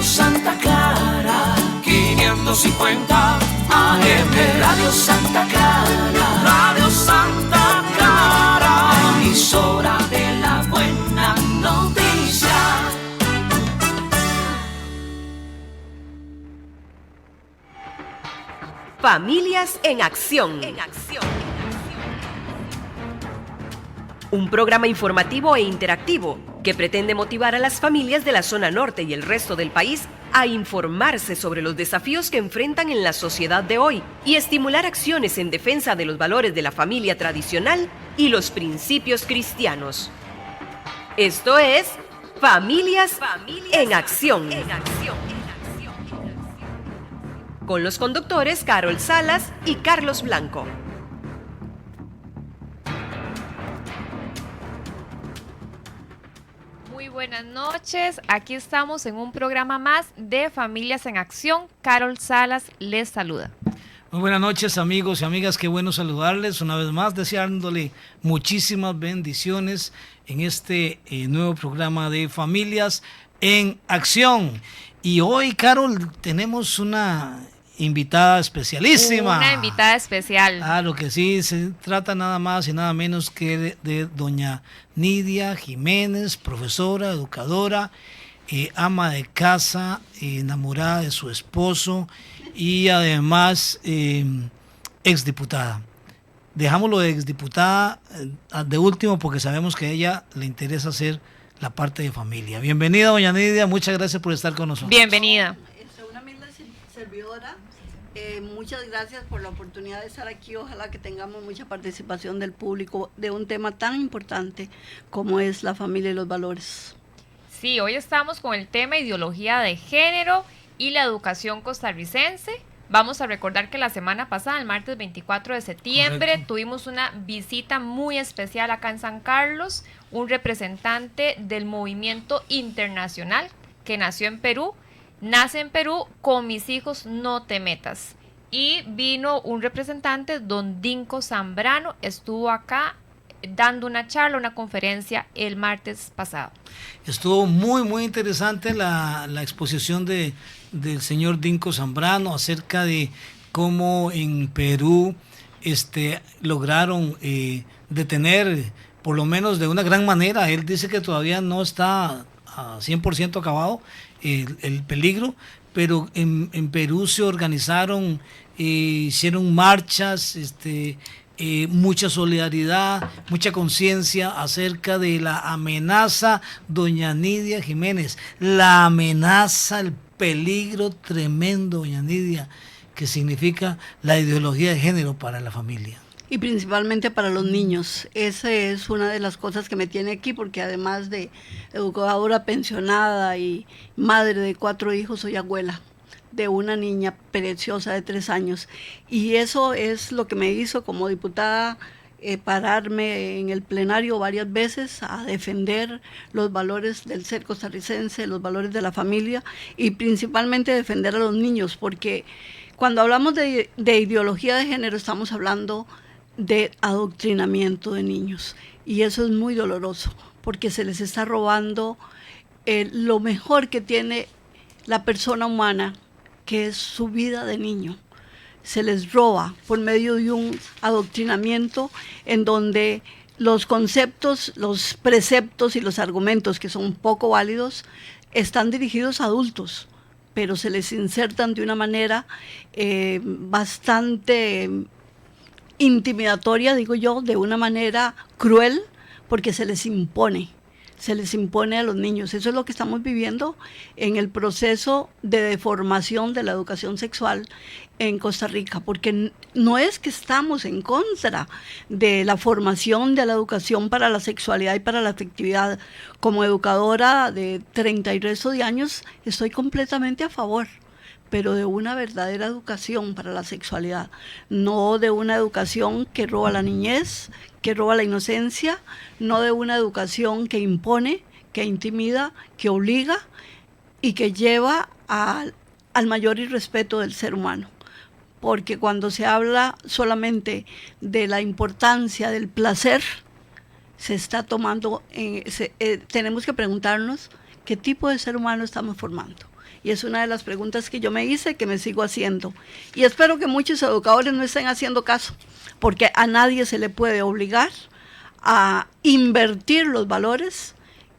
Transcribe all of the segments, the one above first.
Radio Santa Clara, 550 AM. Radio Santa Clara, Radio Santa Clara, emisora de la buena noticia. Familias en Acción. Un programa informativo e interactivo que pretende motivar a las familias de la zona norte y el resto del país a informarse sobre los desafíos que enfrentan en la sociedad de hoy y estimular acciones en defensa de los valores de la familia tradicional y los principios cristianos. Esto es Familias en Acción. Con los conductores Carol Salas y Carlos Blanco. Muy buenas noches, aquí estamos en un programa más de Familias en Acción. Carol Salas les saluda. Muy buenas noches, amigos y amigas, qué bueno saludarles una vez más, deseándole muchísimas bendiciones en este nuevo programa de Familias en Acción. Y hoy, Carol, tenemos una invitada especialísima. Una invitada especial. Claro que sí, se trata nada más y nada menos que de doña Nidia Jiménez, profesora, educadora, ama de casa, enamorada de su esposo y además exdiputada. Dejámoslo de exdiputada de último porque sabemos que a ella le interesa hacer la parte de familia. Bienvenida, doña Nidia, muchas gracias por estar con nosotros. Bienvenida. Una humilde servidora. Muchas gracias por la oportunidad de estar aquí. Ojalá que tengamos mucha participación del público de un tema tan importante como es la familia y los valores. Sí, hoy estamos con el tema ideología de género y la educación costarricense. Vamos a recordar que la semana pasada, el martes 24 de septiembre, correcto, tuvimos una visita muy especial acá en San Carlos, un representante del movimiento internacional que nació en Perú. Nace en Perú, con mis hijos no te metas. Y vino un representante, don Dinko Zambrano, estuvo acá dando una charla, una conferencia el martes pasado. Estuvo muy interesante la exposición del señor Dinko Zambrano acerca de cómo en Perú lograron detener, por lo menos de una gran manera. Él dice que todavía no está a 100% acabado el peligro, pero en Perú se organizaron, hicieron marchas, mucha solidaridad, mucha conciencia acerca de la amenaza, doña Nidia Jiménez, la amenaza, el peligro tremendo, doña Nidia, que significa la ideología de género para la familia. Y principalmente para los niños. Esa es una de las cosas que me tiene aquí, porque además de educadora pensionada y madre de 4 hijos, soy abuela de una niña preciosa de 3 años. Y eso es lo que me hizo como diputada pararme en el plenario varias veces a defender los valores del ser costarricense, los valores de la familia y principalmente defender a los niños, porque cuando hablamos de ideología de género estamos hablando de adoctrinamiento de niños, y eso es muy doloroso porque se les está robando lo mejor que tiene la persona humana, que es su vida de niño. Se les roba por medio de un adoctrinamiento en donde los conceptos, los preceptos y los argumentos que son poco válidos están dirigidos a adultos, pero se les insertan de una manera bastante intimidatoria, digo yo, de una manera cruel, porque se les impone a los niños. Eso es lo que estamos viviendo en el proceso de deformación de la educación sexual en Costa Rica, porque no es que estamos en contra de la formación de la educación para la sexualidad y para la afectividad. Como educadora de 30 y resto de años, estoy completamente a favor, pero de una verdadera educación para la sexualidad, no de una educación que roba la niñez, que roba la inocencia, no de una educación que impone, que intimida, que obliga y que lleva al mayor irrespeto del ser humano. Porque cuando se habla solamente de la importancia del placer, se está tomando, tenemos que preguntarnos qué tipo de ser humano estamos formando. Y es una de las preguntas que yo me hice, que me sigo haciendo. Y espero que muchos educadores no estén haciendo caso, porque a nadie se le puede obligar a invertir los valores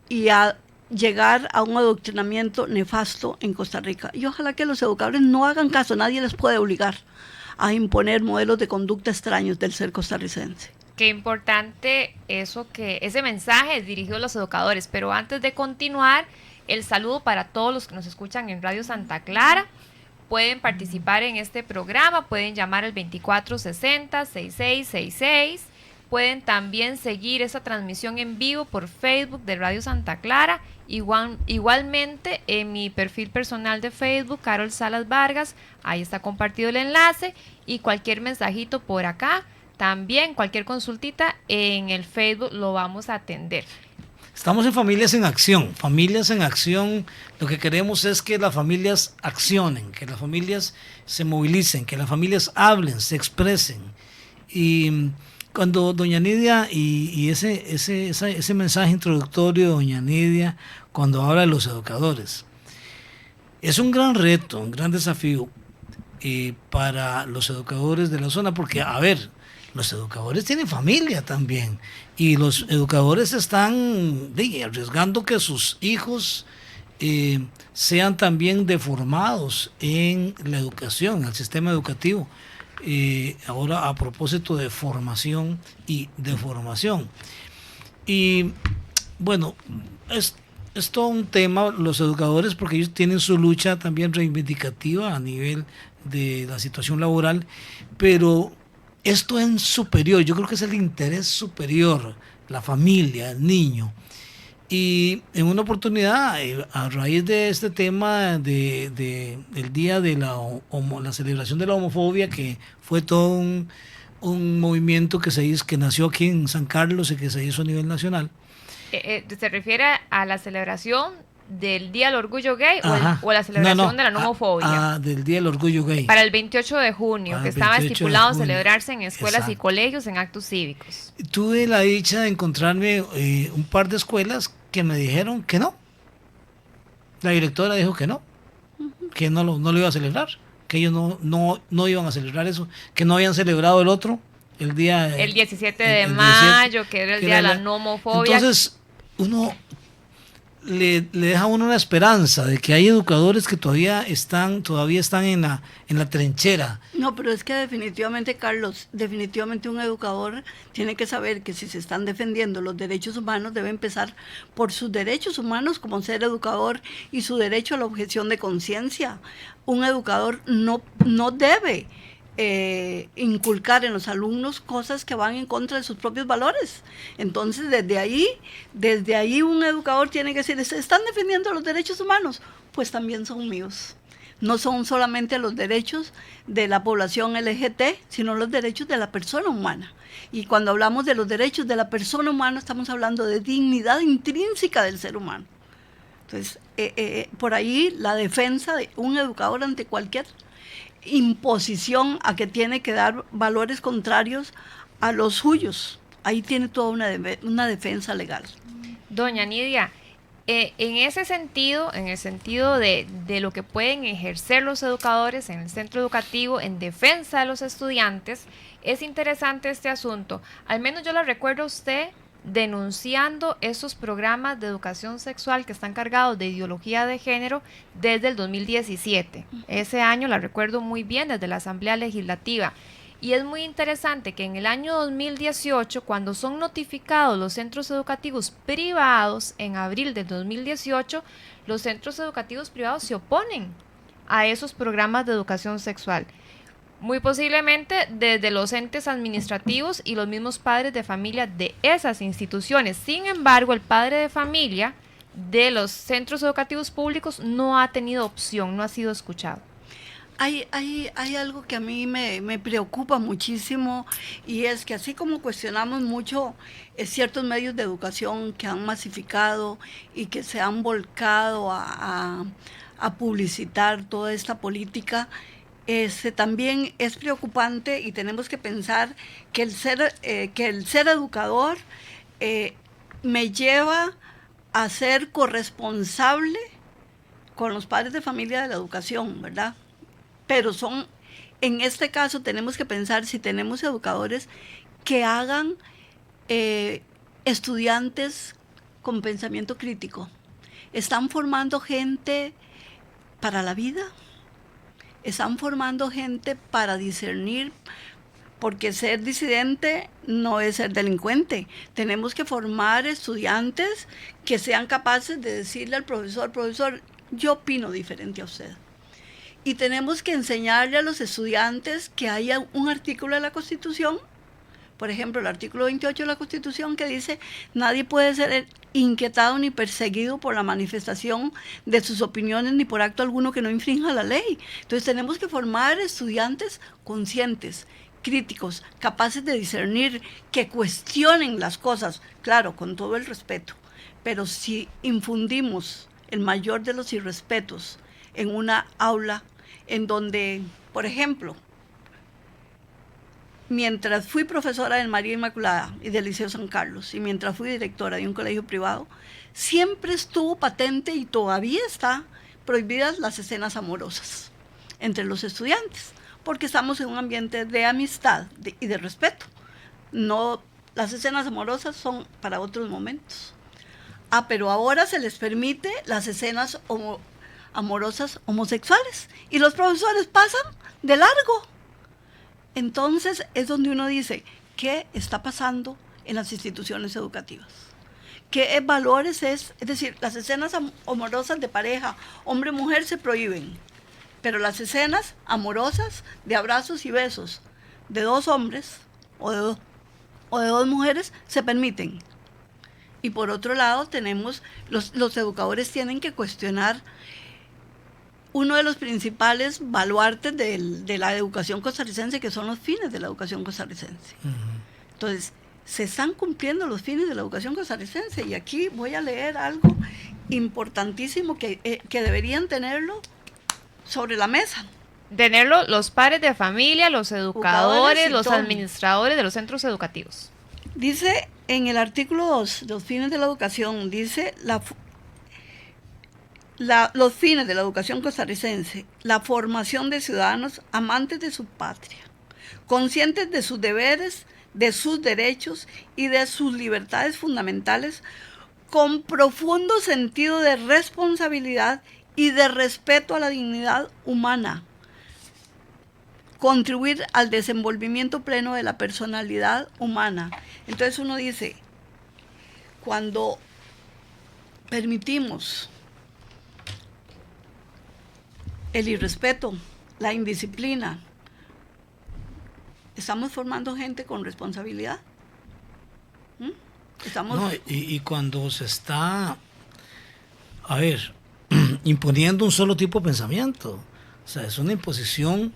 y a llegar a un adoctrinamiento nefasto en Costa Rica. Y ojalá que los educadores no hagan caso, nadie les puede obligar a imponer modelos de conducta extraños del ser costarricense. Qué importante eso, que ese mensaje es dirigido a los educadores. Pero antes de continuar, el saludo para todos los que nos escuchan en Radio Santa Clara. Pueden participar en este programa, pueden llamar al 2460-6666. Pueden también seguir esa transmisión en vivo por Facebook de Radio Santa Clara. Igualmente en mi perfil personal de Facebook, Carol Salas Vargas, ahí está compartido el enlace, y cualquier mensajito por acá, también cualquier consultita en el Facebook lo vamos a atender. Estamos en Familias en Acción. Familias en Acción, lo que queremos es que las familias accionen, que las familias se movilicen, que las familias hablen, se expresen. Y cuando doña Nidia y ese mensaje introductorio de doña Nidia, cuando habla de los educadores, es un gran reto, un gran desafío para los educadores de la zona, porque, a ver, los educadores tienen familia también, y los educadores están arriesgando que sus hijos sean también deformados en la educación, en el sistema educativo. Ahora, a propósito de formación y de formación. Y bueno, es todo un tema, los educadores, porque ellos tienen su lucha también reivindicativa a nivel de la situación laboral, pero esto es superior, yo creo que es el interés superior, la familia, el niño. Y en una oportunidad, a raíz de este tema del día de la celebración de la homofobia, que fue todo un movimiento que nació aquí en San Carlos y que se hizo a nivel nacional. ¿Se refiere a la celebración del Día del Orgullo Gay o la celebración de la no homofobia? Del Día del Orgullo Gay. Para el 28 de junio, que estaba estipulado celebrarse en escuelas y colegios en actos cívicos. Tuve la dicha de encontrarme un par de escuelas que me dijeron que no. La directora dijo que no, que no lo iba a celebrar, que ellos no iban a celebrar eso, que no habían celebrado el otro, el 17 de mayo, que era el Día de la no homofobia. Entonces, uno le deja a uno una esperanza de que hay educadores que todavía están en la trinchera. No, pero es que definitivamente, Carlos, definitivamente un educador tiene que saber que si se están defendiendo los derechos humanos, debe empezar por sus derechos humanos como ser educador y su derecho a la objeción de conciencia. Un educador no debe inculcar en los alumnos cosas que van en contra de sus propios valores. Entonces, desde ahí un educador tiene que decir, ¿se están defendiendo los derechos humanos? Pues también son míos. No son solamente los derechos de la población LGT, sino los derechos de la persona humana. Y cuando hablamos de los derechos de la persona humana, estamos hablando de dignidad intrínseca del ser humano. Entonces, por ahí la defensa de un educador ante cualquier imposición a que tiene que dar valores contrarios a los suyos. Ahí tiene toda una defensa legal. Doña Nidia, en ese sentido, en el sentido de lo que pueden ejercer los educadores en el centro educativo en defensa de los estudiantes, es interesante este asunto. Al menos yo le recuerdo a usted denunciando esos programas de educación sexual que están cargados de ideología de género desde el 2017. Ese año la recuerdo muy bien, desde la Asamblea Legislativa. Y es muy interesante que en el año 2018, cuando son notificados los centros educativos privados, en abril del 2018, los centros educativos privados se oponen a esos programas de educación sexual. Muy posiblemente desde los entes administrativos y los mismos padres de familia de esas instituciones. Sin embargo, el padre de familia de los centros educativos públicos no ha tenido opción, no ha sido escuchado. Hay algo que a mí me preocupa muchísimo, y es que así como cuestionamos mucho ciertos medios de educación que han masificado y que se han volcado a publicitar toda esta política, también es preocupante, y tenemos que pensar que el ser educador me lleva a ser corresponsable con los padres de familia de la educación, ¿verdad? Pero en este caso tenemos que pensar si tenemos educadores que hagan estudiantes con pensamiento crítico. Están formando gente para la vida, están formando gente para discernir, porque ser disidente no es ser delincuente. Tenemos que formar estudiantes que sean capaces de decirle al profesor, profesor, yo opino diferente a usted. Y tenemos que enseñarle a los estudiantes que haya un artículo de la Constitución, por ejemplo, el artículo 28 de la Constitución, que dice: nadie puede ser inquietado ni perseguido por la manifestación de sus opiniones ni por acto alguno que no infrinja la ley. Entonces tenemos que formar estudiantes conscientes, críticos, capaces de discernir, que cuestionen las cosas, claro, con todo el respeto. Pero si infundimos el mayor de los irrespetos en una aula en donde, por ejemplo, mientras fui profesora del María Inmaculada y del Liceo San Carlos, y mientras fui directora de un colegio privado, siempre estuvo patente y todavía está prohibidas las escenas amorosas entre los estudiantes, porque estamos en un ambiente de amistad y de respeto. No, las escenas amorosas son para otros momentos. Pero ahora se les permite las escenas amorosas homosexuales y los profesores pasan de largo. Entonces es donde uno dice, ¿qué está pasando en las instituciones educativas? ¿Qué valores es? Es decir, las escenas amorosas de pareja, hombre-mujer, se prohíben, pero las escenas amorosas de abrazos y besos de dos hombres o de dos mujeres se permiten. Y por otro lado tenemos, los educadores tienen que cuestionar uno de los principales baluartes de la educación costarricense, que son los fines de la educación costarricense. Entonces, se están cumpliendo los fines de la educación costarricense, y aquí voy a leer algo importantísimo que deberían tenerlo sobre la mesa. Tenerlo los padres de familia, los educadores, los todo. administradores de los centros educativos. Dice en el artículo 2, los fines de la educación, dice los fines de la educación costarricense: la formación de ciudadanos amantes de su patria, conscientes de sus deberes, de sus derechos y de sus libertades fundamentales, con profundo sentido de responsabilidad y de respeto a la dignidad humana, contribuir al desenvolvimiento pleno de la personalidad humana. Entonces uno dice, cuando permitimos el irrespeto, la indisciplina, ¿estamos formando gente con responsabilidad? No, y cuando se está, imponiendo un solo tipo de pensamiento, o sea, es una imposición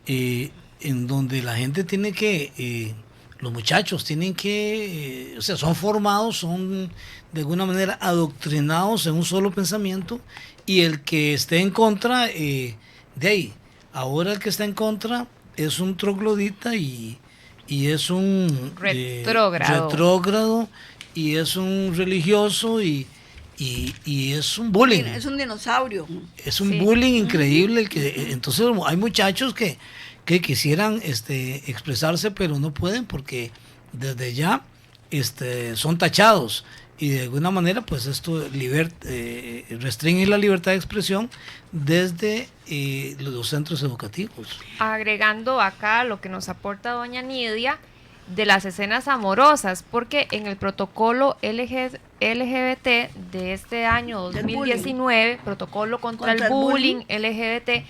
en donde la gente tiene que, los muchachos tienen que, son formados, son de alguna manera adoctrinados en un solo pensamiento, y el que esté en contra, de ahí, ahora el que está en contra es un troglodita y es un retrógrado, y es un religioso y es un bullying. Es un dinosaurio. Es un bullying increíble. Entonces hay muchachos que quisieran expresarse, pero no pueden porque desde ya son tachados. Y de alguna manera, pues esto restringe la libertad de expresión desde los centros educativos. Agregando acá lo que nos aporta doña Nidia de las escenas amorosas, porque en el protocolo LGBT de este año 2019, protocolo contra el bullying LGBT,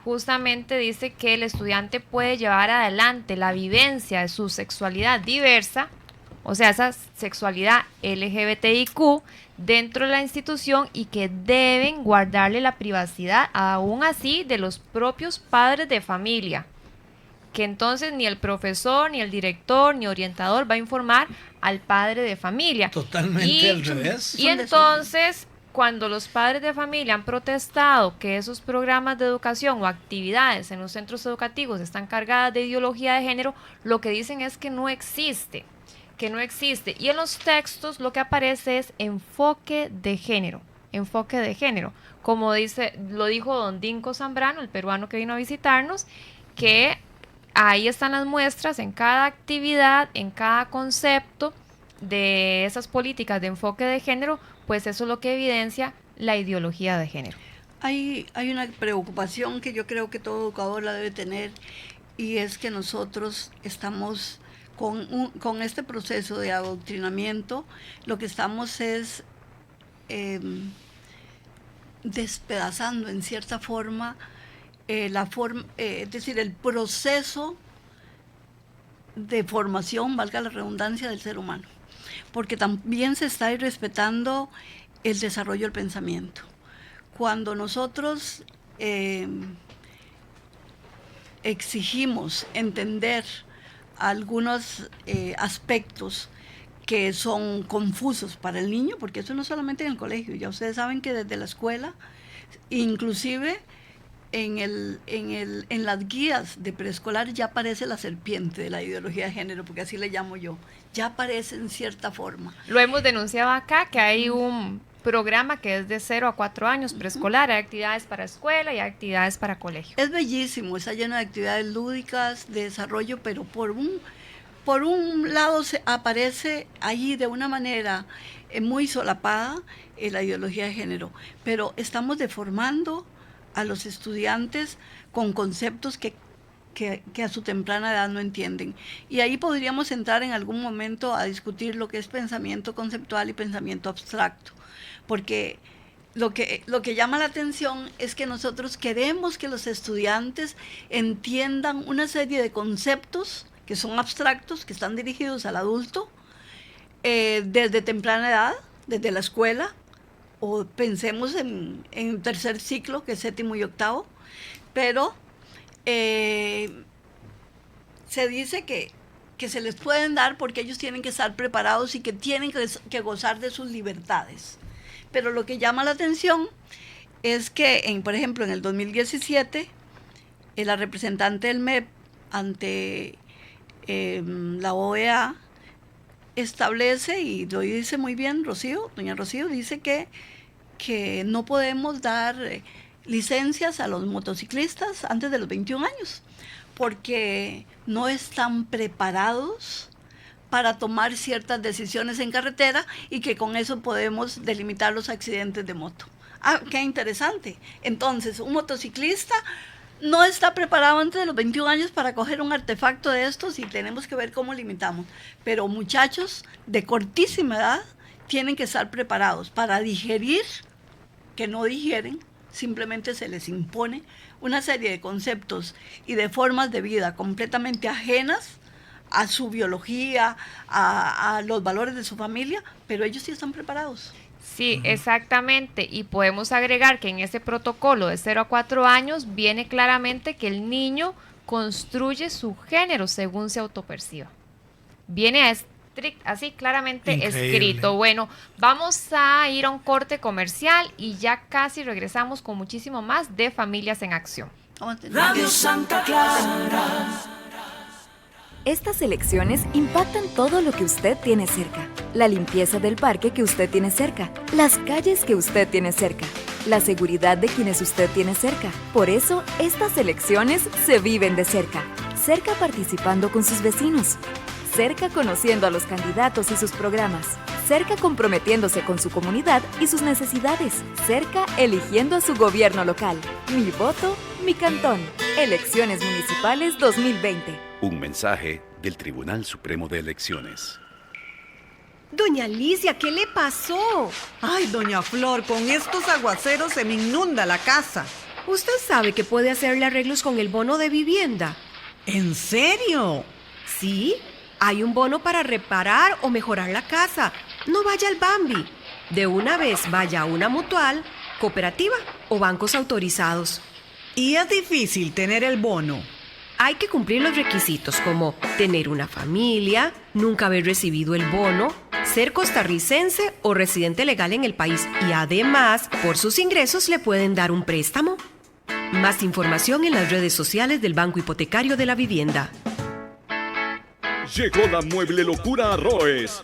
justamente dice que el estudiante puede llevar adelante la vivencia de su sexualidad diversa, o sea, esa sexualidad LGBTIQ dentro de la institución, y que deben guardarle la privacidad, aún así, de los propios padres de familia. Que entonces ni el profesor, ni el director, ni orientador va a informar al padre de familia. Totalmente al revés. Y entonces, cuando los padres de familia han protestado que esos programas de educación o actividades en los centros educativos están cargadas de ideología de género, lo que dicen es que no existe. Y en los textos lo que aparece es enfoque de género. enfoque de género. Como lo dijo don Dinko Zambrano, el peruano que vino a visitarnos, que ahí están las muestras en cada actividad, en cada concepto de esas políticas de enfoque de género, pues eso es lo que evidencia la ideología de género. Hay una preocupación que yo creo que todo educador la debe tener, y es que nosotros estamos con este proceso de adoctrinamiento, lo que estamos es despedazando en cierta forma es decir, el proceso de formación, valga la redundancia, del ser humano, porque también se está irrespetando el desarrollo del pensamiento. Cuando nosotros exigimos entender algunos aspectos que son confusos para el niño, porque eso no es solamente en el colegio, ya ustedes saben que desde la escuela, inclusive en las guías de preescolar ya aparece la serpiente de la ideología de género, porque así le llamo yo, ya aparece en cierta forma. Lo hemos denunciado acá, que hay un programa que es de 0 a 4 años preescolar, hay actividades para escuela y hay actividades para colegio. Es bellísimo, está lleno de actividades lúdicas, de desarrollo, pero por un lado aparece allí de una manera muy solapada la ideología de género, pero estamos deformando a los estudiantes con conceptos que a su temprana edad no entienden. Y ahí podríamos entrar en algún momento a discutir lo que es pensamiento conceptual y pensamiento abstracto, porque lo que llama la atención es que nosotros queremos que los estudiantes entiendan una serie de conceptos que son abstractos, que están dirigidos al adulto, desde temprana edad, desde la escuela, o pensemos en tercer ciclo, que es séptimo y octavo, pero se dice que se les pueden dar porque ellos tienen que estar preparados y que tienen que gozar de sus libertades. Pero lo que llama la atención es que, por ejemplo, en el 2017, la representante del MEP ante la OEA establece, y lo dice muy bien doña Rocío, dice que no podemos dar licencias a los motociclistas antes de los 21 años, porque no están preparados para tomar ciertas decisiones en carretera y que con eso podemos delimitar los accidentes de moto. Ah, qué interesante. Entonces, un motociclista no está preparado antes de los 21 años para coger un artefacto de estos y tenemos que ver cómo limitamos. Pero muchachos de cortísima edad tienen que estar preparados para digerir, que no digieren, simplemente se les impone una serie de conceptos y de formas de vida completamente ajenas a su biología, a los valores de su familia, pero ellos sí están preparados. Sí, exactamente, y podemos agregar que en ese protocolo de 0 a 4 años viene claramente que el niño construye su género según se autoperciba. Viene así claramente escrito. Bueno, vamos a ir a un corte comercial y ya casi regresamos con muchísimo más de Familias en Acción. Radio Santa Clara. Estas elecciones impactan todo lo que usted tiene cerca. La limpieza del parque que usted tiene cerca, las calles que usted tiene cerca, la seguridad de quienes usted tiene cerca. Por eso, estas elecciones se viven de cerca. Cerca participando con sus vecinos. Cerca conociendo a los candidatos y sus programas. Cerca comprometiéndose con su comunidad y sus necesidades. Cerca eligiendo a su gobierno local. Mi voto, mi cantón. Elecciones Municipales 2020. Un mensaje del Tribunal Supremo de Elecciones. Doña Alicia, ¿qué le pasó? Ay, doña Flor, con estos aguaceros se me inunda la casa. Usted sabe que puede hacerle arreglos con el bono de vivienda. ¿En serio? Sí, hay un bono para reparar o mejorar la casa. No vaya al Bambi. De una vez vaya a una mutual, cooperativa o bancos autorizados. ¿Y es difícil tener el bono? Hay que cumplir los requisitos como tener una familia, nunca haber recibido el bono, ser costarricense o residente legal en el país y además, por sus ingresos le pueden dar un préstamo. Más información en las redes sociales del Banco Hipotecario de la Vivienda. Llegó la mueble locura a Roes.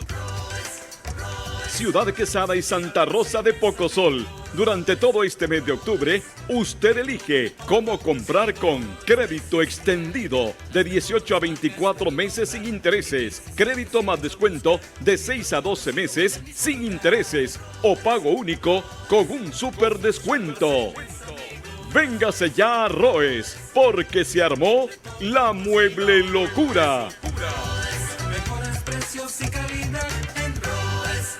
Ciudad Quesada y Santa Rosa de Pocosol. Durante todo este mes de octubre, usted elige cómo comprar con crédito extendido de 18 a 24 meses sin intereses, crédito más descuento de 6 a 12 meses sin intereses o pago único con un super descuento. Véngase ya a Roes, porque se armó la mueble locura. Mejores precios y calidad en Roes.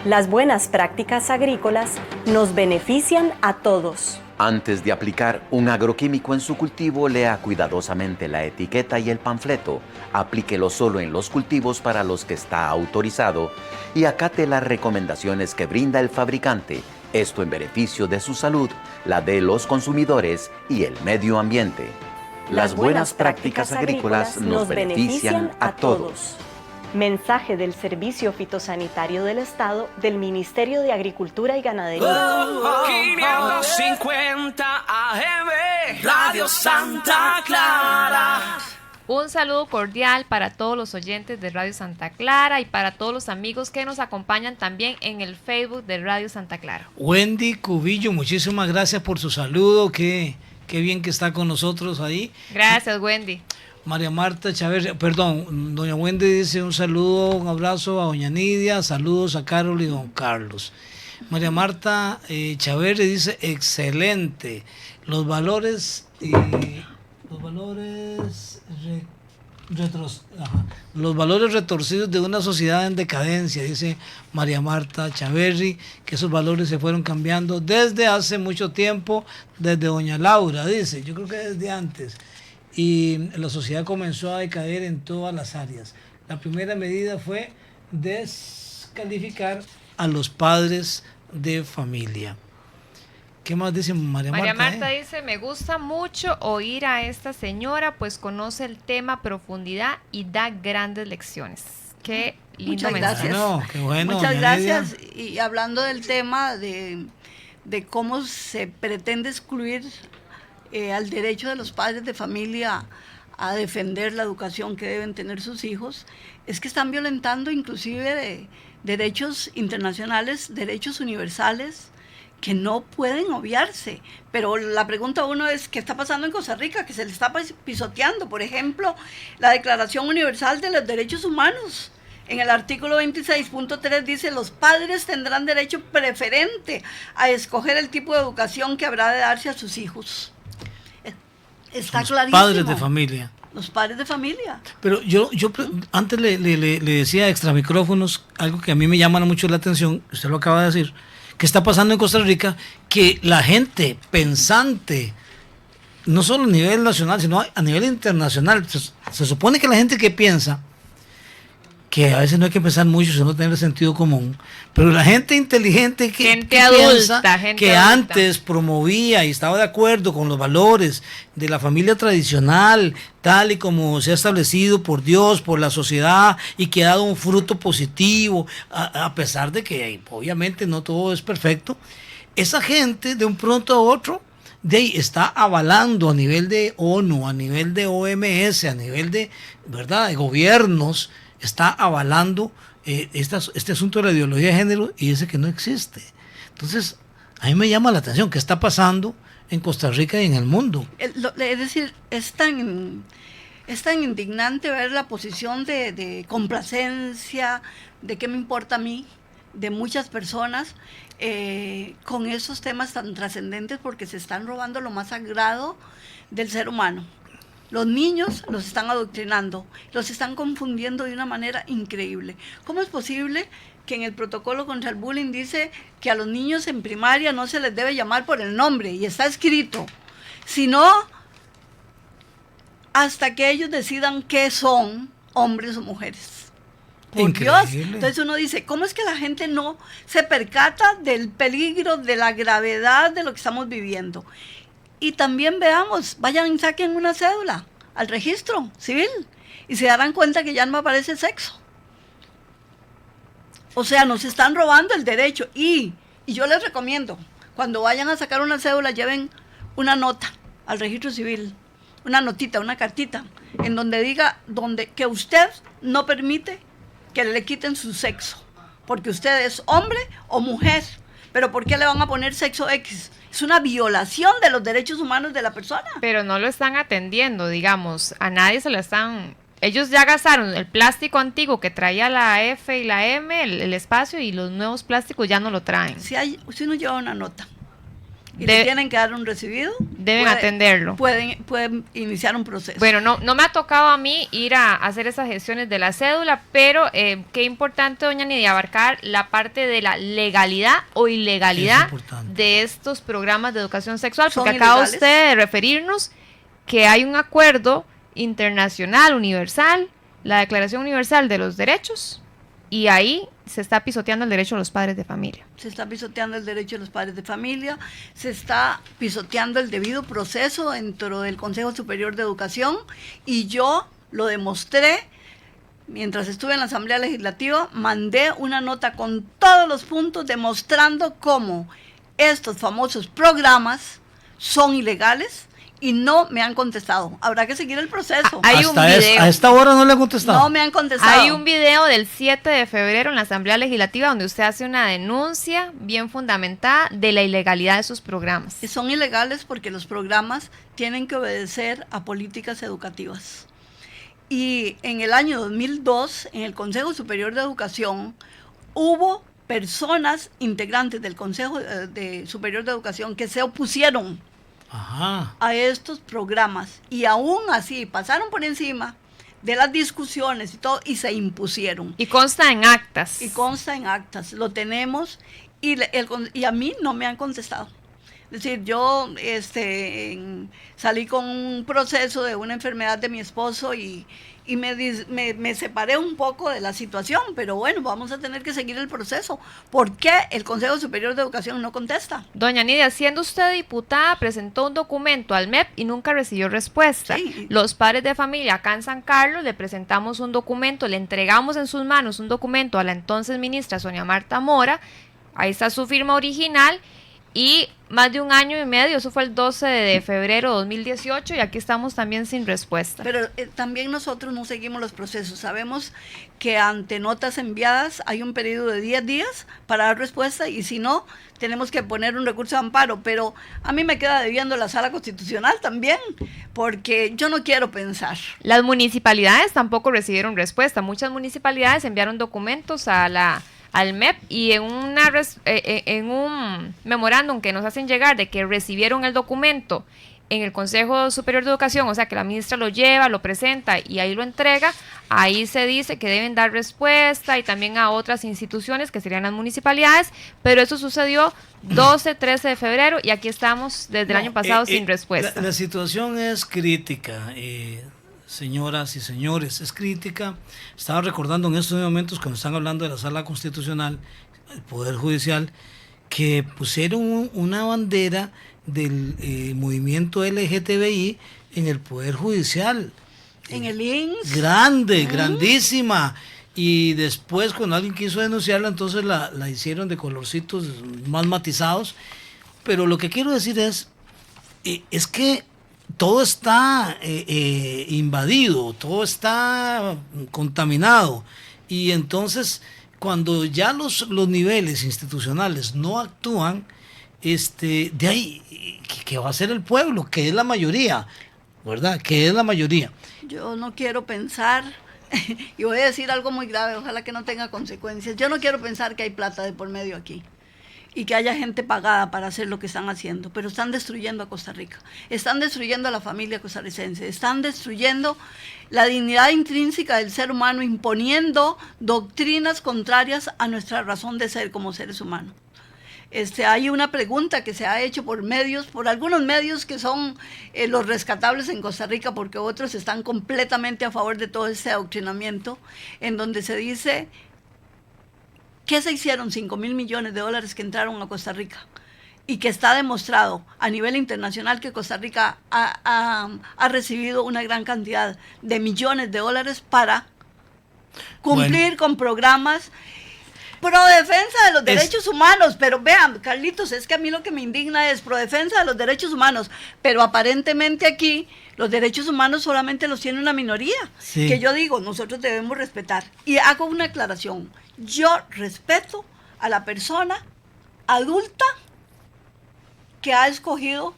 Las buenas prácticas agrícolas nos benefician a todos. Antes de aplicar un agroquímico en su cultivo, lea cuidadosamente la etiqueta y el panfleto. Aplíquelo solo en los cultivos para los que está autorizado y acate las recomendaciones que brinda el fabricante. Esto en beneficio de su salud, la de los consumidores y el medio ambiente. Las buenas prácticas agrícolas nos benefician a todos. Mensaje del Servicio Fitosanitario del Estado del Ministerio de Agricultura y Ganadería. 550 AM, Radio Santa Clara. Un saludo cordial para todos los oyentes de Radio Santa Clara y para todos los amigos que nos acompañan también en el Facebook de Radio Santa Clara. Wendy Cubillo, muchísimas gracias por su saludo, qué bien que está con nosotros ahí. Gracias, Wendy. María Marta Chávez, perdón, doña Wendy dice un saludo, un abrazo a doña Nidia, saludos a Carol y don Carlos. María Marta Chávez dice, excelente, los valores retorcidos de una sociedad en decadencia, dice María Marta Chaverri, que esos valores se fueron cambiando desde hace mucho tiempo, desde doña Laura, dice, yo creo que desde antes, y la sociedad comenzó a decaer en todas las áreas. La primera medida fue descalificar a los padres de familia. ¿Qué más dice María Marta? María Marta dice, me gusta mucho oír a esta señora, pues conoce el tema a profundidad y da grandes lecciones. Qué lindo mensaje. Gracias. Qué bueno, muchas gracias. Y hablando del tema de cómo se pretende excluir al derecho de los padres de familia a defender la educación que deben tener sus hijos, es que están violentando inclusive derechos internacionales, derechos universales, que no pueden obviarse. Pero la pregunta uno es, ¿qué está pasando en Costa Rica? Que se le está pisoteando. Por ejemplo, la Declaración Universal de los Derechos Humanos. En el artículo 26.3 dice, los padres tendrán derecho preferente a escoger el tipo de educación que habrá de darse a sus hijos. Está los clarísimo. Padres de familia. Los padres de familia. Pero yo antes le decía extra micrófonos, algo que a mí me llama mucho la atención, usted lo acaba de decir, que está pasando en Costa Rica, que la gente pensante, no solo a nivel nacional, sino a nivel internacional, se supone que la gente que piensa, que a veces no hay que pensar mucho, sino tener sentido común, pero la gente inteligente que piensa, que antes promovía y estaba de acuerdo con los valores de la familia tradicional, tal y como se ha establecido por Dios, por la sociedad, y que ha dado un fruto positivo, a pesar de que obviamente no todo es perfecto, esa gente de un pronto a otro de ahí está avalando a nivel de ONU, a nivel de OMS, a nivel de, ¿verdad?, de gobiernos, está avalando este asunto de la ideología de género y dice que no existe. Entonces, a mí me llama la atención qué está pasando en Costa Rica y en el mundo. Es decir, es tan indignante ver la posición de complacencia, de qué me importa a mí, de muchas personas con esos temas tan trascendentes, porque se están robando lo más sagrado del ser humano. Los niños los están adoctrinando, los están confundiendo de una manera increíble. ¿Cómo es posible que en el protocolo contra el bullying dice que a los niños en primaria no se les debe llamar por el nombre, y está escrito, sino hasta que ellos decidan qué son, hombres o mujeres? Por Dios. Entonces uno dice, ¿cómo es que la gente no se percata del peligro, de la gravedad de lo que estamos viviendo? Y también veamos, vayan y saquen una cédula al registro civil y se darán cuenta que ya no aparece sexo. O sea, nos están robando el derecho. Y yo les recomiendo, cuando vayan a sacar una cédula, lleven una nota al registro civil, una notita, una cartita, en donde diga que usted no permite que le quiten su sexo, porque usted es hombre o mujer. Pero ¿por qué le van a poner sexo X? Es una violación de los derechos humanos de la persona. Pero no lo están atendiendo, digamos, a nadie se lo están... Ellos ya gastaron el plástico antiguo que traía la F y la M, el espacio, y los nuevos plásticos ya no lo traen. Si uno lleva una nota y le tienen que dar un recibido, deben atenderlo. Pueden iniciar un proceso. Bueno, no me ha tocado a mí ir a hacer esas gestiones de la cédula, pero qué importante, doña Nidia, abarcar la parte de la legalidad o ilegalidad de estos programas de educación sexual, porque acaba usted de referirnos que hay un acuerdo internacional, universal, la Declaración Universal de los Derechos, y ahí se está pisoteando el derecho de los padres de familia. Se está pisoteando el derecho de los padres de familia, se está pisoteando el debido proceso dentro del Consejo Superior de Educación, y yo lo demostré mientras estuve en la Asamblea Legislativa. Mandé una nota con todos los puntos demostrando cómo estos famosos programas son ilegales, y no me han contestado. Habrá que seguir el proceso. Hay un video. A esta hora no le han contestado. No me han contestado. Hay un video del 7 de febrero en la Asamblea Legislativa donde usted hace una denuncia bien fundamentada de la ilegalidad de esos programas. Son ilegales porque los programas tienen que obedecer a políticas educativas. Y en el año 2002, en el Consejo Superior de Educación, hubo personas integrantes del Consejo Superior de Educación que se opusieron a estos programas, y aún así pasaron por encima de las discusiones y todo, y se impusieron. Y consta en actas. Lo tenemos, y a mí no me han contestado. Es decir, yo salí con un proceso de una enfermedad de mi esposo y me separé un poco de la situación, pero bueno, vamos a tener que seguir el proceso. ¿Por qué el Consejo Superior de Educación no contesta? Doña Nidia, siendo usted diputada, presentó un documento al MEP y nunca recibió respuesta. Sí. Los padres de familia acá en San Carlos le presentamos un documento, le entregamos en sus manos un documento a la entonces ministra Sonia Marta Mora, ahí está su firma original, y más de un año y medio, eso fue el 12 de febrero de 2018, y aquí estamos también sin respuesta. Pero también nosotros no seguimos los procesos. Sabemos que ante notas enviadas hay un periodo de 10 días para dar respuesta, y si no, tenemos que poner un recurso de amparo. Pero a mí me queda debiendo la Sala Constitucional también, porque yo no quiero pensar. Las municipalidades tampoco recibieron respuesta. Muchas municipalidades enviaron documentos al MEP, y en un memorándum que nos hacen llegar de que recibieron el documento en el Consejo Superior de Educación, o sea que la ministra lo lleva, lo presenta y ahí lo entrega, ahí se dice que deben dar respuesta, y también a otras instituciones que serían las municipalidades, pero eso sucedió 12, 13 de febrero, y aquí estamos desde el año pasado sin respuesta. La situación es crítica, señoras y señores, es crítica. Estaba recordando en estos momentos, cuando están hablando de la Sala Constitucional, el Poder Judicial, que pusieron una bandera del movimiento LGTBI en el Poder Judicial. En el INS. Grandísima. Y después, cuando alguien quiso denunciarla, entonces la hicieron de colorcitos más matizados. Pero lo que quiero decir es que todo está invadido, todo está contaminado, y entonces cuando ya los niveles institucionales no actúan, de ahí, ¿qué va a hacer el pueblo? Que es la mayoría, ¿verdad? Que es la mayoría. Yo no quiero pensar, y voy a decir algo muy grave, ojalá que no tenga consecuencias, yo no quiero pensar que hay plata de por medio aquí, y que haya gente pagada para hacer lo que están haciendo, pero están destruyendo a Costa Rica, están destruyendo a la familia costarricense, están destruyendo la dignidad intrínseca del ser humano, imponiendo doctrinas contrarias a nuestra razón de ser como seres humanos. Hay una pregunta que se ha hecho por algunos medios que son los rescatables en Costa Rica, porque otros están completamente a favor de todo este adoctrinamiento, en donde se dice: ¿qué se hicieron 5,000 millones de dólares que entraron a Costa Rica? Y que está demostrado a nivel internacional que Costa Rica ha recibido una gran cantidad de millones de dólares para cumplir con programas. pro defensa de los derechos humanos, pero vean, Carlitos, es que a mí lo que me indigna es pro defensa de los derechos humanos, pero aparentemente aquí los derechos humanos solamente los tiene una minoría, que yo digo, nosotros debemos respetar. Y hago una aclaración, yo respeto a la persona adulta que ha escogido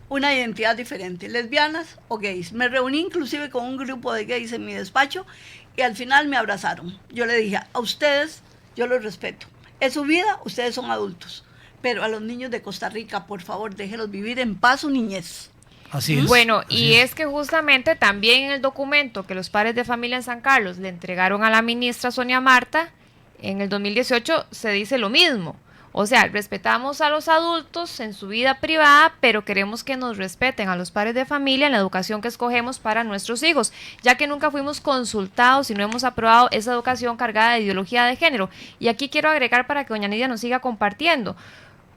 una identidad diferente, lesbianas o gays. Me reuní inclusive con un grupo de gays en mi despacho y al final me abrazaron. Yo le dije, a ustedes yo los respeto. Es su vida, ustedes son adultos. Pero a los niños de Costa Rica, por favor, déjenlos vivir en paz su niñez. Así es. Bueno, así y es que justamente también en el documento que los padres de familia en San Carlos le entregaron a la ministra Sonia Marta, en el 2018 se dice lo mismo. O sea, respetamos a los adultos en su vida privada, pero queremos que nos respeten a los padres de familia en la educación que escogemos para nuestros hijos, ya que nunca fuimos consultados y no hemos aprobado esa educación cargada de ideología de género. Y aquí quiero agregar para que doña Nidia nos siga compartiendo.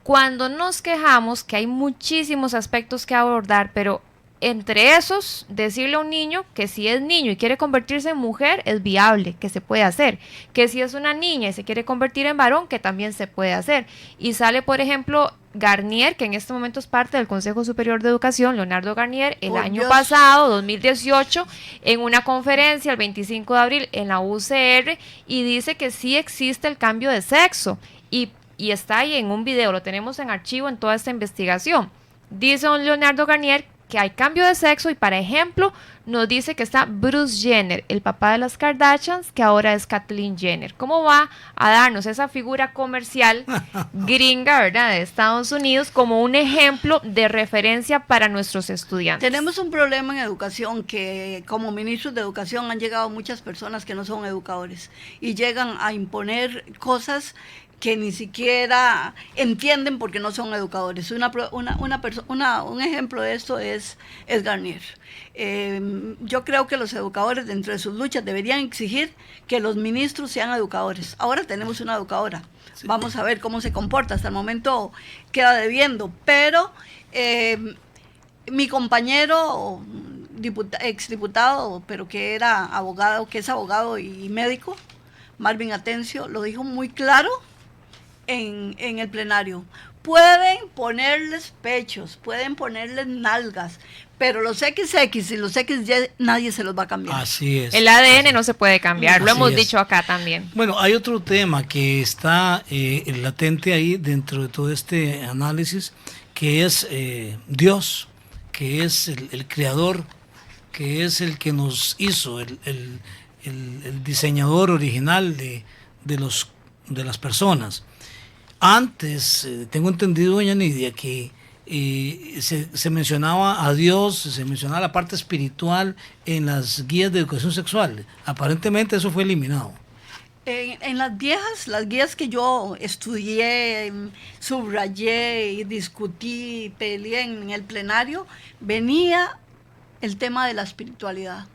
Cuando nos quejamos que hay muchísimos aspectos que abordar, pero entre esos, decirle a un niño que si es niño y quiere convertirse en mujer, es viable, que se puede hacer. Que si es una niña y se quiere convertir en varón, que también se puede hacer. Y sale, por ejemplo, Garnier, que en este momento es parte del Consejo Superior de Educación, Leonardo Garnier, el año pasado, 2018, en una conferencia el 25 de abril en la UCR, y dice que sí existe el cambio de sexo. Y está ahí en un video, lo tenemos en archivo en toda esta investigación. Dice don Leonardo Garnier que hay cambio de sexo y, para ejemplo, nos dice que está Bruce Jenner, el papá de las Kardashians, que ahora es Kathleen Jenner. ¿Cómo va a darnos esa figura comercial gringa, ¿verdad?, de Estados Unidos como un ejemplo de referencia para nuestros estudiantes? Tenemos un problema en educación que como ministros de educación han llegado muchas personas que no son educadores y llegan a imponer cosas que ni siquiera entienden porque no son educadores. Un ejemplo de esto es Garnier. Yo creo que los educadores, dentro de sus luchas, deberían exigir que los ministros sean educadores. Ahora tenemos una educadora. Sí. Vamos a ver cómo se comporta. Hasta el momento queda debiendo. Pero mi compañero, exdiputado, pero que era abogado, que es abogado y médico, Marvin Atencio, lo dijo muy claro en el plenario. Pueden ponerles pechos, pueden ponerles nalgas, pero los XX y los XY nadie se los va a cambiar. Así es. El ADN no se puede cambiar, lo hemos es. dicho acá también. Bueno, hay otro tema que está latente ahí dentro de todo este análisis, que es Dios, que es el creador, que es el que nos hizo, el diseñador original de las personas. Antes, tengo entendido, doña Nidia, que se mencionaba a Dios, se mencionaba la parte espiritual en las guías de educación sexual. Aparentemente eso fue eliminado. En las guías que yo estudié, subrayé, discutí, peleé en el plenario, venía el tema de la espiritualidad.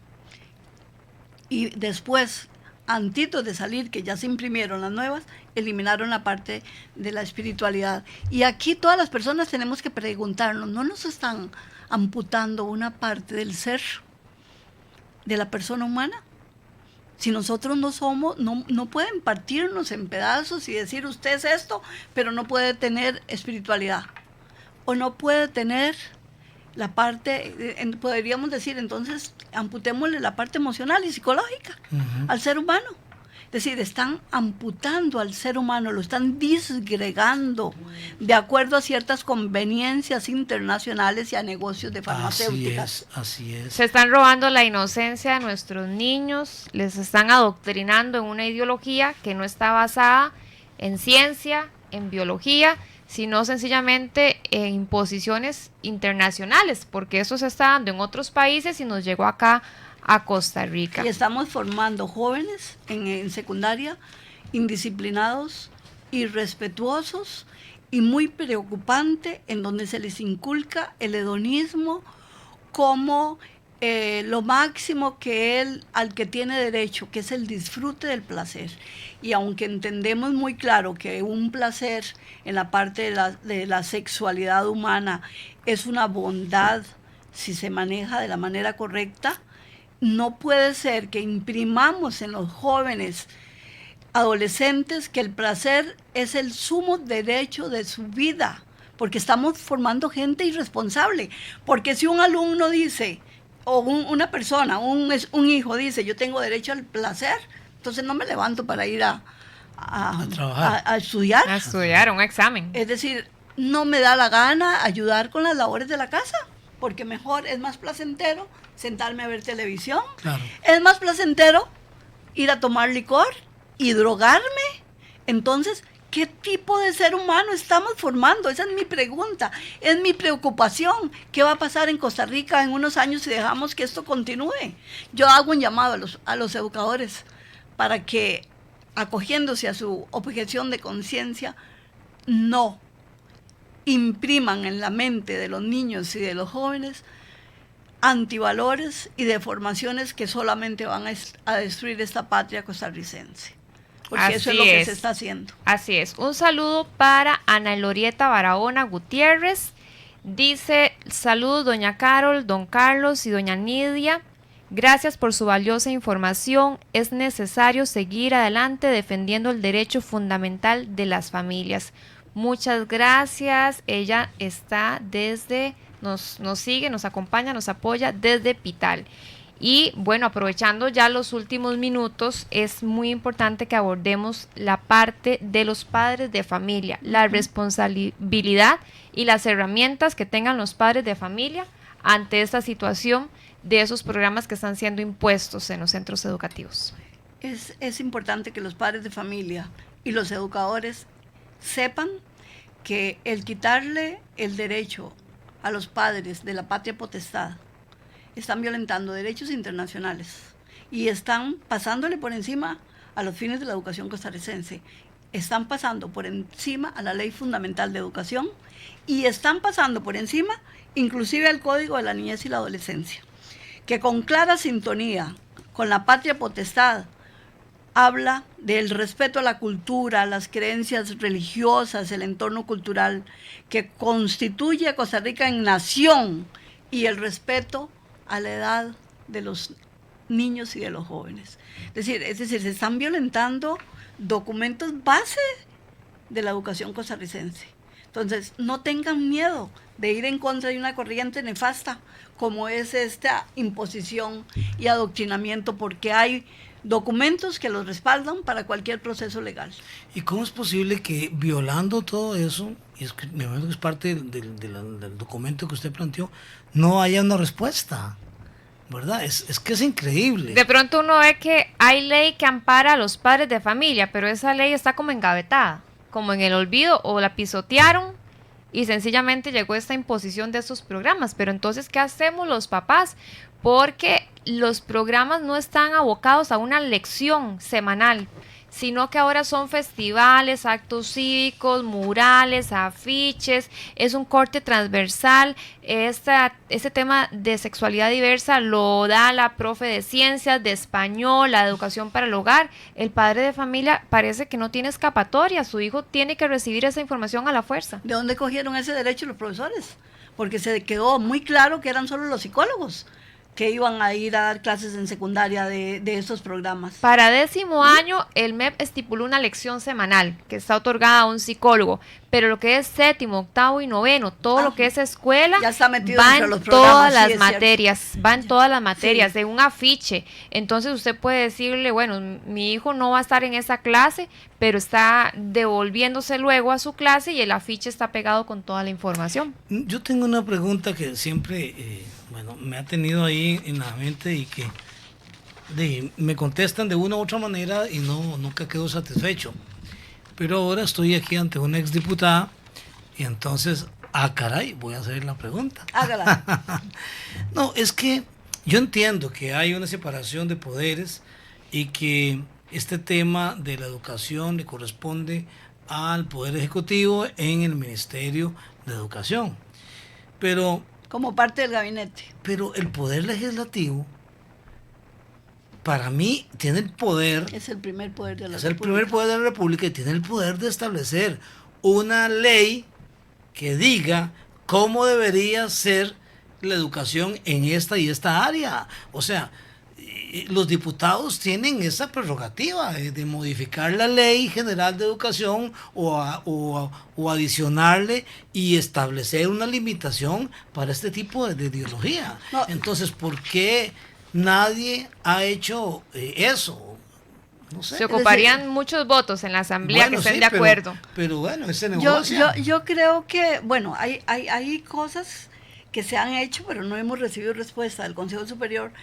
Y después, antitos de salir, que ya se imprimieron las nuevas, eliminaron la parte de la espiritualidad. Y aquí todas las personas tenemos que preguntarnos, ¿no nos están amputando una parte del ser de la persona humana? Si nosotros no somos, no pueden partirnos en pedazos y decir usted es esto, pero no puede tener espiritualidad. O no puede tener la parte, podríamos decir entonces, amputémosle la parte emocional y psicológica al ser humano. Es decir, están amputando al ser humano, lo están disgregando de acuerdo a ciertas conveniencias internacionales y a negocios de farmacéuticas. Así es. Se están robando la inocencia de nuestros niños, les están adoctrinando en una ideología que no está basada en ciencia, en biología, sino sencillamente en imposiciones internacionales, porque eso se está dando en otros países y nos llegó acá a Costa Rica. Y estamos formando jóvenes en secundaria indisciplinados, irrespetuosos y muy preocupante, en donde se les inculca el hedonismo como lo máximo al que tiene derecho, que es el disfrute del placer. Y aunque entendemos muy claro que un placer en la parte de la sexualidad humana es una bondad si se maneja de la manera correcta, no puede ser que imprimamos en los jóvenes adolescentes que el placer es el sumo derecho de su vida, porque estamos formando gente irresponsable. Porque si un alumno dice, o una persona, un hijo dice, yo tengo derecho al placer, entonces no me levanto para ir a trabajar, a estudiar. A estudiar, un examen. Es decir, no me da la gana ayudar con las labores de la casa, porque mejor, es más placentero sentarme a ver televisión. Claro. Es más placentero ir a tomar licor y drogarme. Entonces, ¿qué tipo de ser humano estamos formando? Esa es mi pregunta, es mi preocupación. ¿Qué va a pasar en Costa Rica en unos años si dejamos que esto continúe? Yo hago un llamado a los educadores para que, acogiéndose a su objeción de conciencia, no impriman en la mente de los niños y de los jóvenes antivalores y deformaciones que solamente van a destruir esta patria costarricense. Porque eso es lo que se está haciendo. Así es. Un saludo para Ana Lorieta Barahona Gutiérrez. Dice, saludos doña Carol, don Carlos y doña Nidia. Gracias por su valiosa información. Es necesario seguir adelante defendiendo el derecho fundamental de las familias. Muchas gracias. Ella está desde, nos sigue, nos acompaña, nos apoya desde Pital. Y bueno, aprovechando ya los últimos minutos, es muy importante que abordemos la parte de los padres de familia, la responsabilidad y las herramientas que tengan los padres de familia ante esta situación de esos programas que están siendo impuestos en los centros educativos. Es importante que los padres de familia y los educadores sepan que el quitarle el derecho a los padres de la patria potestad están violentando derechos internacionales y están pasándole por encima a los fines de la educación costarricense, están pasando por encima a la Ley Fundamental de Educación y están pasando por encima inclusive al Código de la Niñez y la Adolescencia, que con clara sintonía con la patria potestad habla del respeto a la cultura, a las creencias religiosas, el entorno cultural que constituye a Costa Rica en nación y el respeto a la edad de los niños y de los jóvenes. Es decir, se están violentando documentos base de la educación costarricense. Entonces, no tengan miedo de ir en contra de una corriente nefasta como es esta imposición y adoctrinamiento, porque hay documentos que los respaldan para cualquier proceso legal. ¿Y cómo es posible que violando todo eso, y es que me imagino que es parte del documento que usted planteó, no haya una respuesta? ¿Verdad? Es que es increíble. De pronto uno ve que hay ley que ampara a los padres de familia, pero esa ley está como engavetada, como en el olvido, o la pisotearon y sencillamente llegó esta imposición de estos programas. Pero entonces, ¿qué hacemos los papás? Porque los programas no están abocados a una lección semanal, sino que ahora son festivales, actos cívicos, murales, afiches, es un corte transversal. Este tema de sexualidad diversa lo da la profe de ciencias, de español, la educación para el hogar. El padre de familia parece que no tiene escapatoria, su hijo tiene que recibir esa información a la fuerza. ¿De dónde cogieron ese derecho los profesores? Porque se quedó muy claro que eran solo los psicólogos que iban a ir a dar clases en secundaria de estos programas. Para 10º año, el MEP estipuló una lección semanal que está otorgada a un psicólogo, pero lo que es 7º, 8º y 9º, todo lo que es escuela, ya está metido va entre en los programas, todas las sí, materias, va en todas las materias, sí, de un afiche. Entonces usted puede decirle, bueno, mi hijo no va a estar en esa clase, pero está devolviéndose luego a su clase y el afiche está pegado con toda la información. Yo tengo una pregunta que siempre me ha tenido ahí en la mente y que me contestan de una u otra manera y nunca quedo satisfecho. Pero ahora estoy aquí ante una exdiputada y entonces, caray, voy a hacer la pregunta. Hágala. No, es que yo entiendo que hay una separación de poderes y que este tema de la educación le corresponde al Poder Ejecutivo en el Ministerio de Educación. Pero como parte del gabinete. Pero el Poder Legislativo, para mí, tiene el poder... Es el primer poder de la República. Es el primer poder de la República y tiene el poder de establecer una ley que diga cómo debería ser la educación en esta y esta área. O sea, los diputados tienen esa prerrogativa de modificar la Ley General de Educación o adicionarle y establecer una limitación para este tipo de ideología. No. Entonces, ¿por qué nadie ha hecho eso? No sé. Se ocuparían muchos votos en la asamblea que estén de acuerdo. Pero bueno, ese negocio. Yo creo que, bueno, hay cosas que se han hecho, pero no hemos recibido respuesta del Consejo Superior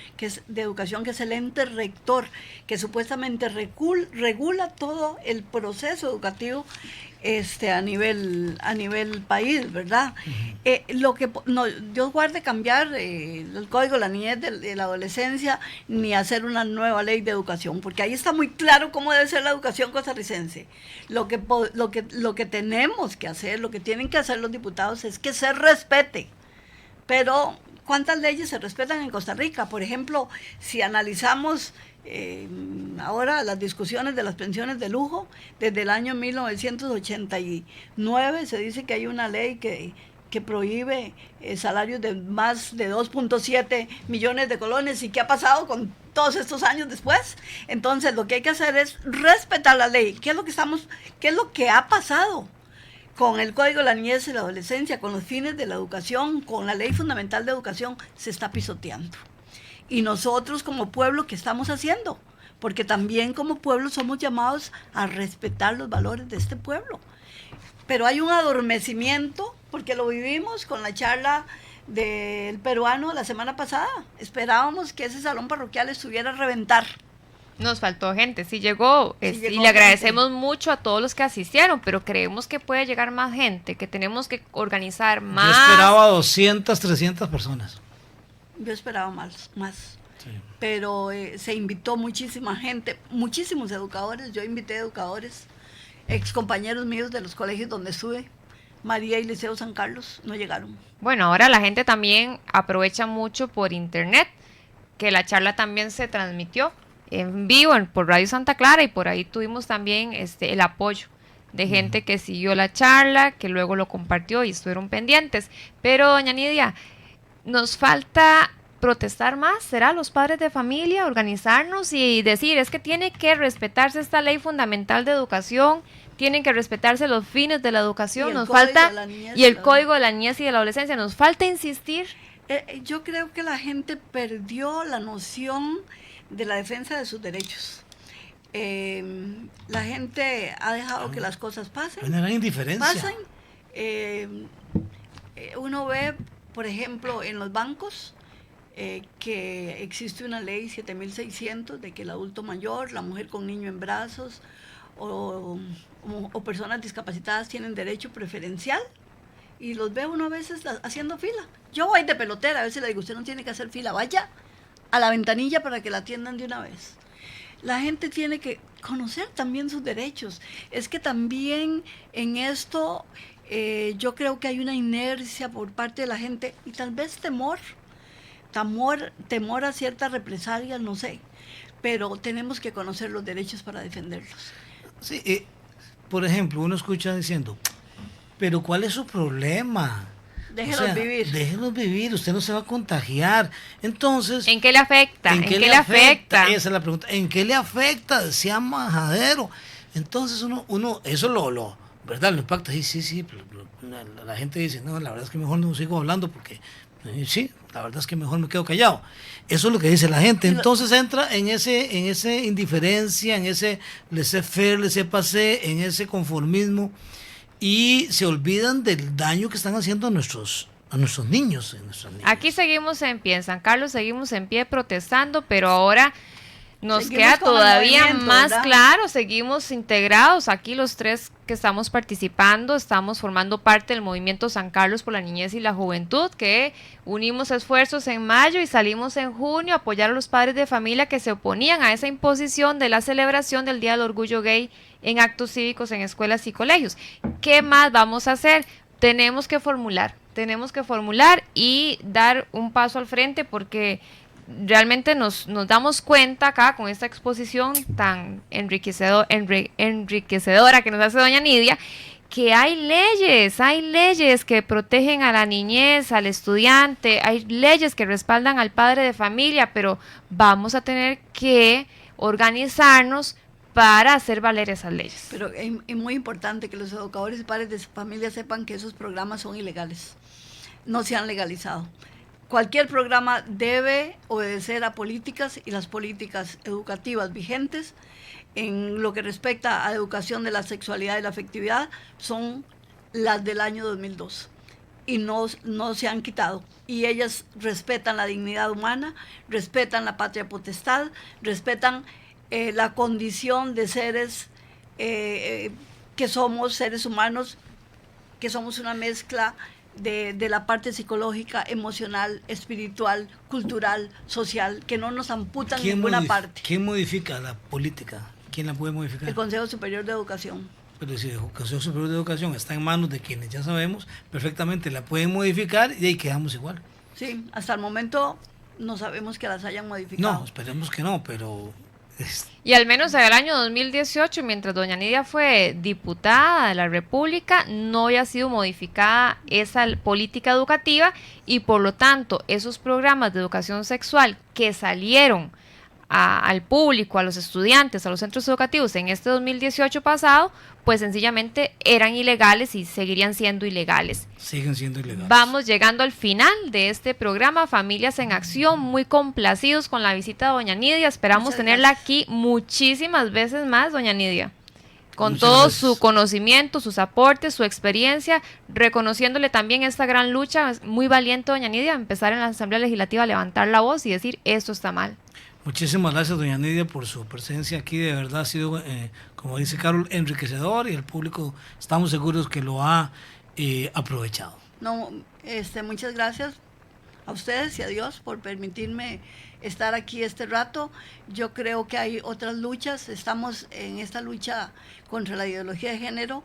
de Educación, que es el ente rector, que supuestamente regula todo el proceso educativo a nivel país, ¿verdad? Lo que Dios guarde cambiar el Código de la Niñez de la Adolescencia, ni hacer una nueva ley de educación, porque ahí está muy claro cómo debe ser la educación costarricense. Lo que tenemos que hacer, lo que tienen que hacer los diputados es que se respete. Pero, ¿cuántas leyes se respetan en Costa Rica? Por ejemplo, si analizamos ahora las discusiones de las pensiones de lujo, desde el año 1989 se dice que hay una ley que prohíbe salarios de más de 2.7 millones de colones. ¿Y qué ha pasado con todos estos años después? Entonces, lo que hay que hacer es respetar la ley. ¿Qué es lo que ha pasado con el Código de la Niñez y la Adolescencia, con los fines de la educación, con la Ley Fundamental de Educación? Se está pisoteando. Y nosotros como pueblo, ¿qué estamos haciendo? Porque también como pueblo somos llamados a respetar los valores de este pueblo. Pero hay un adormecimiento, porque lo vivimos con la charla del peruano la semana pasada. Esperábamos que ese salón parroquial estuviera a reventar. Nos faltó gente, sí llegó, y le agradecemos mucho a todos los que asistieron, pero creemos que puede llegar más gente, que tenemos que organizar más. Yo esperaba 200, 300 personas. Yo esperaba más. Sí. Pero se invitó muchísima gente, muchísimos educadores. Yo invité educadores, ex compañeros míos de los colegios donde estuve, María y Liceo San Carlos, no llegaron. Bueno, ahora la gente también aprovecha mucho por internet, que la charla también se transmitió en vivo por Radio Santa Clara, y por ahí tuvimos también el apoyo de gente que siguió la charla, que luego lo compartió y estuvieron pendientes. Pero, doña Nidia, nos falta protestar más, ¿será? Los padres de familia, organizarnos y decir, es que tiene que respetarse esta ley fundamental de educación, tienen que respetarse los fines de la educación, nos falta, y el Código de la Niñez y de la Adolescencia, nos falta insistir. Yo creo que la gente perdió la noción de la defensa de sus derechos. La gente ha dejado que las cosas pasen. Generan indiferencia. Uno ve, por ejemplo, en los bancos que existe una ley 7600 de que el adulto mayor, la mujer con niño en brazos o personas discapacitadas tienen derecho preferencial, y los ve uno a veces haciendo fila. Yo voy de pelotera, a veces le digo, usted no tiene que hacer fila, vaya a la ventanilla para que la atiendan de una vez. La gente tiene que conocer también sus derechos. Es que también en esto yo creo que hay una inercia por parte de la gente, y tal vez temor a ciertas represalias, no sé, pero tenemos que conocer los derechos para defenderlos. Sí, por ejemplo, uno escucha diciendo, pero ¿cuál es su problema? Déjenos vivir. Déjenos vivir, usted no se va a contagiar. Entonces, ¿en qué le afecta? ¿En qué le afecta? Esa es la pregunta. ¿En qué le afecta? Sea majadero. Entonces uno eso lo ¿verdad? Lo impacta. Sí. La gente dice, no, la verdad es que mejor no sigo hablando porque sí, la verdad es que mejor me quedo callado. Eso es lo que dice la gente. Entonces entra en ese indiferencia, en ese laissez-faire, laissez-passer, en ese conformismo, y se olvidan del daño que están haciendo a nuestros niños, Aquí seguimos en pie, en San Carlos seguimos en pie protestando, pero ahora nos queda todavía más claro, seguimos integrados aquí los tres que estamos participando, estamos formando parte del movimiento San Carlos por la Niñez y la Juventud, que unimos esfuerzos en mayo y salimos en junio a apoyar a los padres de familia que se oponían a esa imposición de la celebración del Día del Orgullo Gay en actos cívicos en escuelas y colegios. ¿Qué más vamos a hacer? Tenemos que formular y dar un paso al frente, porque realmente nos damos cuenta acá con esta exposición tan enriquecedora que nos hace doña Nidia, que hay leyes que protegen a la niñez, al estudiante, hay leyes que respaldan al padre de familia, pero vamos a tener que organizarnos para hacer valer esas leyes. Pero es muy importante que los educadores y padres de familia sepan que esos programas son ilegales, no se han legalizado. Cualquier programa debe obedecer a políticas, y las políticas educativas vigentes en lo que respecta a educación de la sexualidad y la afectividad son las del año 2002 y no se han quitado. Y ellas respetan la dignidad humana, respetan la patria potestad, respetan la condición de seres que somos seres humanos, que somos una mezcla de la parte psicológica, emocional, espiritual, cultural, social, que no nos amputan ninguna parte. ¿Quién modifica la política? ¿Quién la puede modificar? El Consejo Superior de Educación. Pero si el Consejo Superior de Educación está en manos de quienes ya sabemos perfectamente la pueden modificar y ahí quedamos igual. Sí, hasta el momento no sabemos que las hayan modificado. No, esperemos que no, pero... Y al menos en el año 2018, mientras doña Nidia fue diputada de la República, no había sido modificada esa política educativa y por lo tanto esos programas de educación sexual que salieron al público, a los estudiantes, a los centros educativos en este 2018 pasado, pues sencillamente eran ilegales y seguirían siendo ilegales. Siguen siendo ilegales. Vamos llegando al final de este programa Familias en Acción, muy complacidos con la visita de doña Nidia, esperamos tenerla aquí muchísimas veces más, doña Nidia, con Muchas todo gracias. su conocimiento, sus aportes, su experiencia, reconociéndole también esta gran lucha. Es muy valiente, doña Nidia, empezar en la Asamblea Legislativa a levantar la voz y decir esto está mal. Muchísimas gracias, doña Nidia, por su presencia aquí. De verdad ha sido, como dice Carol, enriquecedor y el público estamos seguros que lo ha aprovechado. No, muchas gracias a ustedes y a Dios por permitirme estar aquí este rato. Yo creo que hay otras luchas, estamos en esta lucha contra la ideología de género.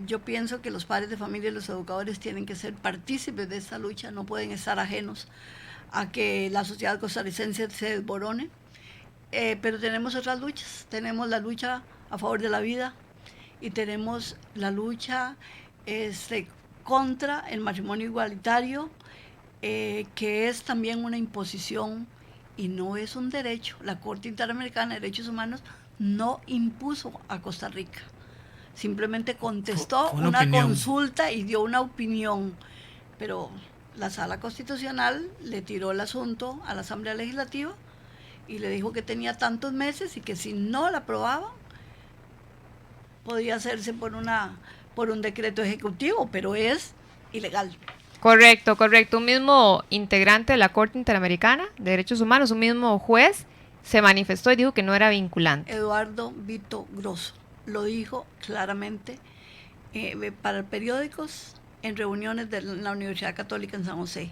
Yo pienso que los padres de familia y los educadores tienen que ser partícipes de esta lucha, no pueden estar ajenos a que la sociedad costarricense se desborone, pero tenemos otras luchas, tenemos la lucha a favor de la vida y tenemos la lucha contra el matrimonio igualitario, que es también una imposición y no es un derecho. La Corte Interamericana de Derechos Humanos no impuso a Costa Rica, simplemente contestó una consulta y dio una opinión, pero la Sala Constitucional le tiró el asunto a la Asamblea Legislativa y le dijo que tenía tantos meses y que si no la aprobaban podía hacerse por un decreto ejecutivo, pero es ilegal. Correcto. Un mismo integrante de la Corte Interamericana de Derechos Humanos, un mismo juez, se manifestó y dijo que no era vinculante. Eduardo Vito Grosso lo dijo claramente para periódicos en reuniones de la Universidad Católica en San José.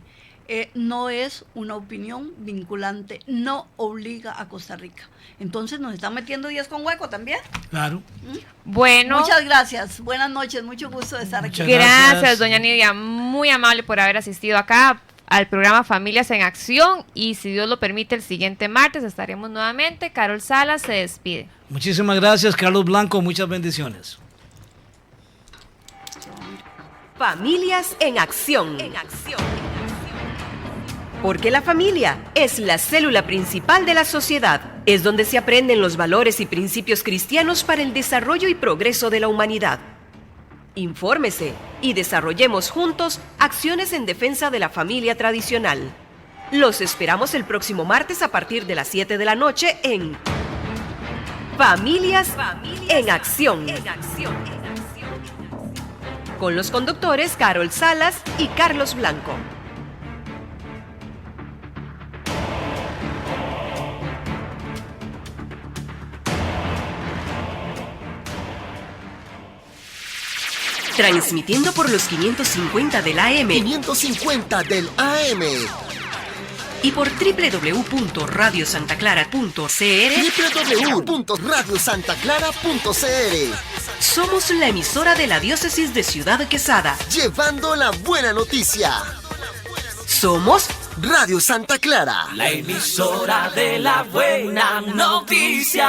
No es una opinión vinculante, no obliga a Costa Rica. Entonces nos están metiendo 10 con hueco también. Claro. Bueno. Muchas gracias, buenas noches, mucho gusto de estar aquí. Gracias, doña Nidia, muy amable por haber asistido acá al programa Familias en Acción y si Dios lo permite el siguiente martes estaremos nuevamente. Carol Salas se despide. Muchísimas gracias, Carlos Blanco, muchas bendiciones. Familias en Acción. Porque la familia es la célula principal de la sociedad. Es donde se aprenden los valores y principios cristianos para el desarrollo y progreso de la humanidad. Infórmese y desarrollemos juntos acciones en defensa de la familia tradicional. Los esperamos el próximo martes a partir de las 7 de la noche en Familias en Acción. Con los conductores Carol Salas y Carlos Blanco. Transmitiendo por los 550 del AM. 550 del AM. Y por www.radiosantaclara.cr. www.radiosantaclara.cr. Somos la emisora de la Diócesis de Ciudad Quesada. Llevando la buena noticia. Somos Radio Santa Clara. La emisora de la buena noticia.